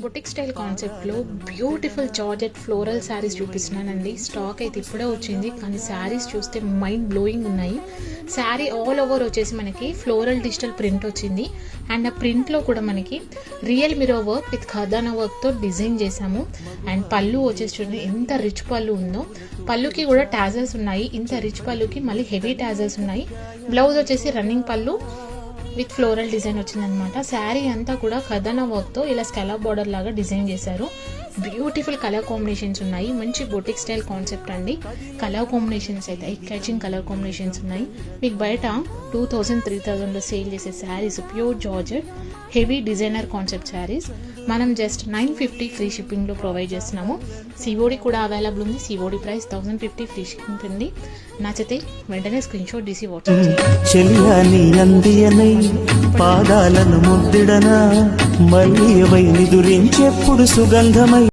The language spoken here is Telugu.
బొటిక్ స్టైల్ కాన్సెప్ట్లో బ్యూటిఫుల్ జార్జెట్ ఫ్లోరల్ శారీస్ చూపిస్తున్నానండి. స్టాక్ అయితే ఇప్పుడే వచ్చింది, కానీ శారీస్ చూస్తే మైండ్ బ్లోయింగ్ ఉన్నాయి. శారీ ఆల్ ఓవర్ వచ్చేసి మనకి ఫ్లోరల్ డిజిటల్ ప్రింట్ వచ్చింది. అండ్ ఆ ప్రింట్లో కూడా మనకి రియల్ మిర్రర్ వర్క్ విత్ ఖర్దానా వర్క్తో డిజైన్ చేసాము. అండ్ పళ్ళు వచ్చేసి చూడండి ఎంత రిచ్ పళ్ళు ఉందో. పళ్ళుకి కూడా టాజల్స్ ఉన్నాయి. ఇంత రిచ్ పళ్ళుకి మళ్ళీ హెవీ టాజల్స్ ఉన్నాయి. బ్లౌజ్ వచ్చేసి రన్నింగ్ పళ్ళు విత్ ఫ్లోరల్ డిజైన్ వచ్చిందనమాట. శారీ అంతా కూడా ఖర్దానా వర్క్తో ఇలా స్కాలప్ బార్డర్ లాగా డిజైన్ చేశారు. బ్యూటిఫుల్ కలర్ కాంబినేషన్స్ ఉన్నాయి. మంచి బొటిక్ స్టైల్ కాన్సెప్ట్ అండి. కలర్ కాంబినేషన్స్ అయితే ఐ క్యాచింగ్ కలర్ కాంబినేషన్స్ ఉన్నాయి. మీకు బయట 2000-3000లో సేల్ చేసే saris pure georgette heavy designer concept saris మనం జస్ట్ 950 ఫ్రీ షిప్పింగ్లో ప్రొవైడ్ చేస్తున్నాము. సిఓడి కూడా అవైలబుల్ ఉంది. సిఓడి ప్రైస్ 1050 ఫ్రీ షిప్పింగ్ ఉంది. నచ్చితే వెంటనే స్క్రీన్ షాట్ తీసి వాట్సాప్ పాదాలను ముద్దిడనా మళ్ళీ నిదురించెప్పుడు సుగంధమై